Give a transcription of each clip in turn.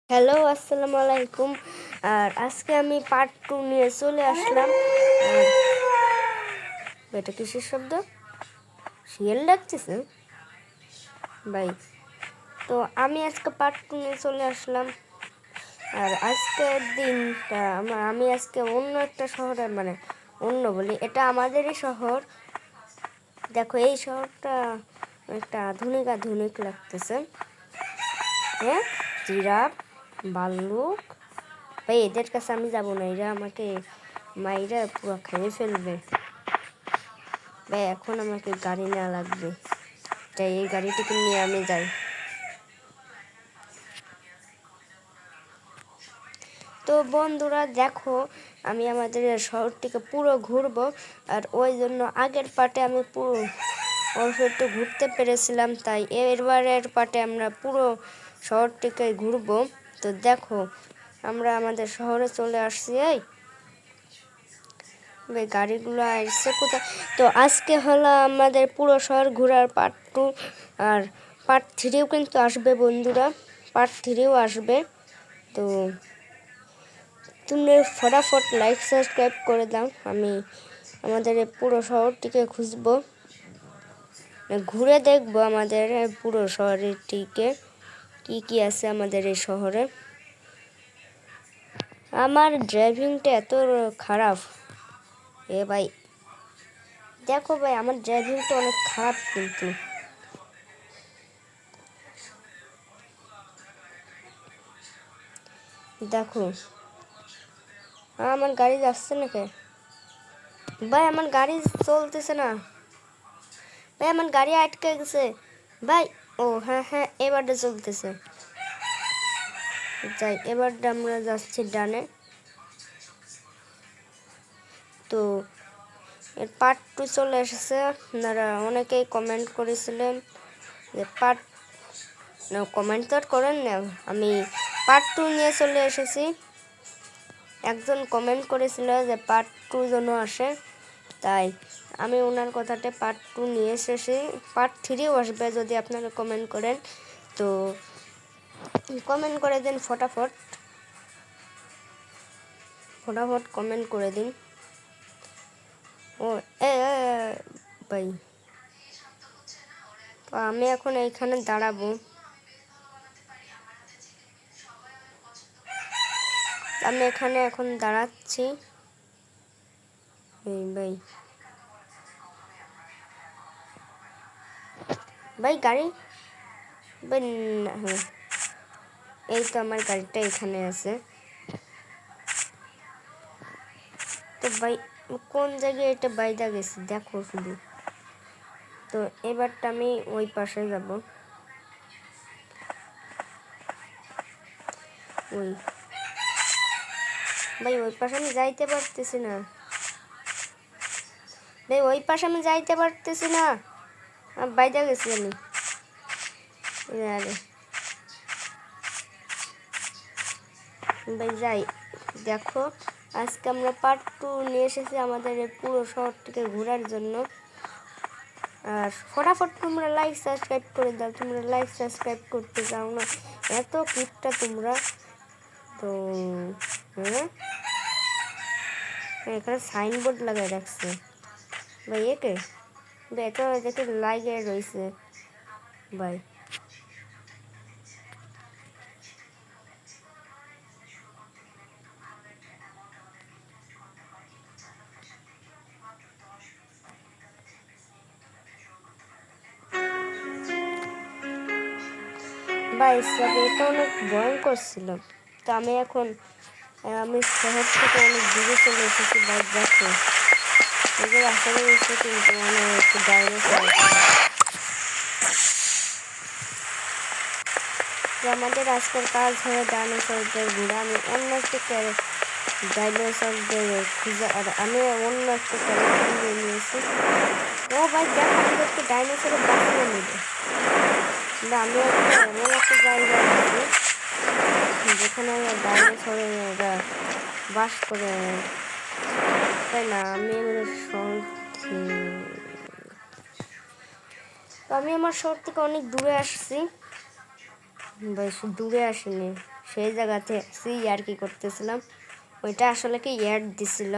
Hello, আসসালামু আলাইকুম। আর আজকে আমি পার্ট 2 নিয়ে চলে আসলাম। আর এটা কিসের শব্দ? শিয়াল ডাকতেছে ভাই। তো আমি আজকে পার্ট 2 নিয়ে চলে আসলাম। আর আজকের দিনটা আমি আজকে অন্য একটা শহরে, অন্য বলি, এটা আমাদেরই শহর। দেখো, এই শহরটা একটা আধুনিক আধুনিক লাগতেছে। হ্যাঁ, জিরাফ, ভাল্লুক। ভাই, এদের কাছে আমি যাবো না, এরা আমাকে মাইরা পুরো খেয়ে ফেলবে। ভাই, এখন আমাকে গাড়ি নেওয়া লাগবে, তাই এই গাড়িটিকে নিয়ে আমি যাই। তো বন্ধুরা দেখো, আমি আমাদের শহরটিকে পুরো ঘুরবো। আর ওই জন্য আগের পার্টে আমি পুরো অল্প একটু ঘুরতে পেরেছিলাম, তাই এবারের পার্টে আমরা পুরো শহরটিকে ঘুরবো। তো দেখো, আমরা আমাদের শহরে চলে আসছি। গাড়িগুলো আসছে কোথায়? তো আজকে হলো আমাদের পুরো শহর ঘোরার পার্ট 2। আর পার্ট 3ও কিন্তু আসবে বন্ধুরা, পার্ট 3ও আসবে। তো তুমি ফটাফট লাইক সাবস্ক্রাইব করে দাও। আমি আমাদের এই পুরো শহরটিকে খুঁজবো, ঘুরে দেখবো আমাদের পুরো শহরটিকে কি কি আছে আমাদের এই শহরে। আমার ড্রাইভিংটা এত খারাপ। ভাই দেখো, ভাই আমার ড্রাইভিংটা অনেক খারাপ কিন্তু। দেখো, আমার গাড়ি যাচ্ছে না কে? ভাই, আমার গাড়ি চলতেছে না। ভাই, আমার গাড়ি আটকে গেছে ভাই। ও হ্যাঁ হ্যাঁ, এবারটা চলতেছে। যাই, এবারটা আমরা যাচ্ছি ডানে। তো এর পার্ট 2 চলে এসেছে। আপনারা অনেকেই কমেন্ট করেছিলেন যে কমেন্ট তো আর করেন না, আমি পার্ট 2 নিয়ে চলে এসেছি। একজন কমেন্ট করেছিল যে পার্ট 2 যেন আসে, তাই আমি ওনার কথাতে পার্ট 2 নিয়ে এসেছি। পার্ট 3ও আসবে যদি আপনারা কমেন্ট করেন। তো কমেন্ট করে দিন ফটাফট কমেন্ট করে দিন। ও ভাই, তো আমি এখন এইখানে দাঁড়াবো। আমি এখানে এখন দাঁড়াচ্ছি। ভাই ভাই গাড়ি, ভাই হ্যাঁ, এই তো আমার গাড়িটা এখানে আছে। তো ভাই কোন জায়গায় এটা বাইদা গেছে দেখো শুধু। তো এবারটা আমি ওই পাশে যাব। ভাই ওই পাশে আমি যাইতে পারতেছি না। ভাই ওই পাশে আমি যাইতে পারতেছি না, বাইদা গেছি আমি। ভাই যাই, দেখো আজকে আমরা পার্ট 2 নিয়ে এসেছি আমাদের এই পুরো শহরটিকে ঘোরার জন্য। আর ফটাফট তোমরা লাইক সাবস্ক্রাইব করে দাও। তোমরা লাইক সাবস্ক্রাইব করতে চাও না, এত কিপটা তোমরা। তো হ্যাঁ, এখানে সাইনবোর্ড লাগাই রাখছে ভাই। একে এটা দেখে লাগিয়ে রয়েছে ভাই। ভাই এটা অনেক ভয়ঙ্কর ছিল। তো আমি এখন শহর থেকে অনেক দূরে চলে এসেছি। ভাই দেখো, এদের আসলে এসে কিন্তু অনেক ডাইনোসর আছে। আমাদের আজকের কাজ হয়ে ডাইনোসরদের ঘোরা। আমি অন্য একটা ডাইনোসরদের খুঁজে, আর আমি অন্য একটা ক্যারেক্টার নিয়ে নিয়েছি। ও ভাই দেখো, আমাদেরকে ডাইনোসরে বাঁচিয়ে নেবে। আমি এমন একটা জায়গায় আছি যেখানে ডাইনোসরেরা বাস করে, তাই না? আমি আমার শহর থেকে অনেক দূরে আসছি, বেশ দূরে আসিনি। সেই জায়গাতে আর কি করতেছিলাম, ওইটা আসলে কি অ্যাড দিছিল,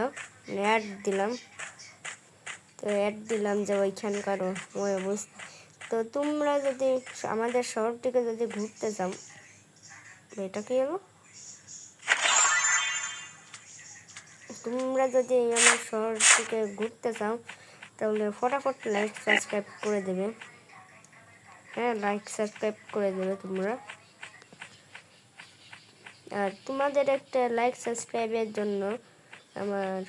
অ্যাড দিলাম। তো অ্যাড দিলাম যে ওইখানকার ওই অবস্থা। তো তোমরা যদি আমাদের শহরটিকে যদি ঘুরতে চাও, এটা কি হলো, তোমরা যদি আমার শহরটিকে ঘুরতে চাও তাহলে ফটাফট লাইক সাবস্ক্রাইব করে দেবে। হ্যাঁ, লাইক সাবস্ক্রাইব করে দেবে তোমরা। আর তোমাদের একটা লাইক সাবস্ক্রাইবের জন্য আমার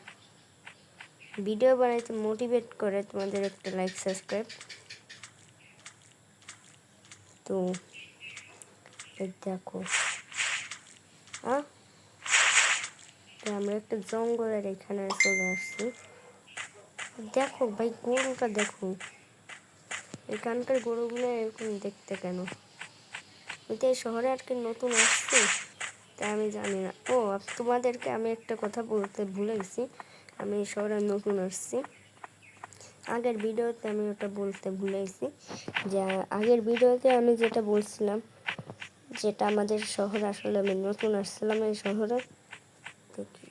ভিডিও বানাইতে মোটিভেট করে তোমাদের একটা লাইক সাবস্ক্রাইব। তো এই দেখো, তো আমরা একটা জঙ্গলের এখানে চলে আসছি। দেখো ভাই, গরুটা দেখো, এখানকার গরুগুলো এরকম দেখতে কেন? ওইটা এই শহরে আর কি নতুন আসছি, তাই আমি জানি না। ও, তোমাদেরকে আমি একটা কথা বলতে ভুলে গেছি, আমি এই শহরে নতুন আসছি। আগের ভিডিওতে আমি ওটা বলতে ভুলে গেছি, যে আগের ভিডিওতে আমি যেটা বলছিলাম, যেটা আমাদের শহরে আসলে আমি নতুন আসছিলাম এই শহরে। দেখি,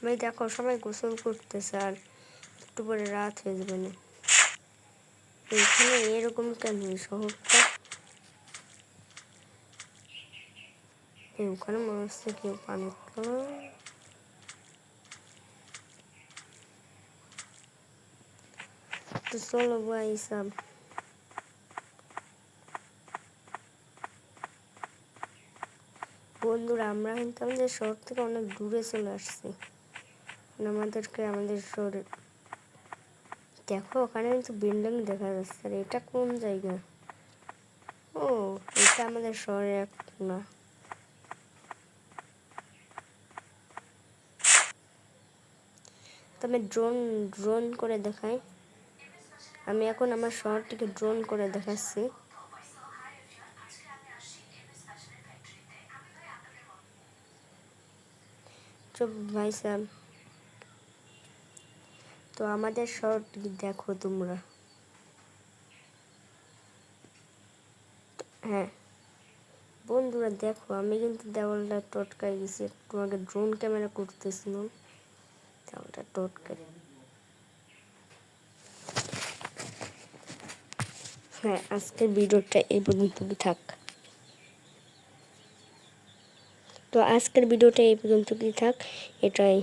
আমি দেখো সবাই গোসল করতেছে, আর একটু পরে রাত হয়ে যাবে না। এখানে এরকম কেন শহরটা? ওখানে মনে হচ্ছে কেউ পানি খাওয়া। তো চলো ভাই সব, বন্ধুরা আমরা কিন্তু আমাদের শহর থেকে অনেক দূরে চলে আসছি। আমাদের শহরে দেখো, ওখানে কিন্তু বিল্ডিং দেখা যাচ্ছে। আর এটা কোন জায়গা? ও, এটা আমাদের শহরে এক না। তবে ড্রোন করে দেখাই। আমি এখন আমার শহরটিকে ড্রোন করে দেখাচ্ছি। চুপ ভাই সাহেব। তো আমাদের শহরটি দেখো তোমরা। হ্যাঁ বন্ধুরা, দেখো আমি কিন্তু দেওয়ালটা টটকাই গেছি। তোমাকে ড্রোন ক্যামেরা করতেছিলাম, দেওয়ালটা টটকাই। হ্যাঁ, আজকের ভিডিওটা এই পর্যন্তই থাক। তো আজকের ভিডিওটা এই পর্যন্তই থাক, এটাই।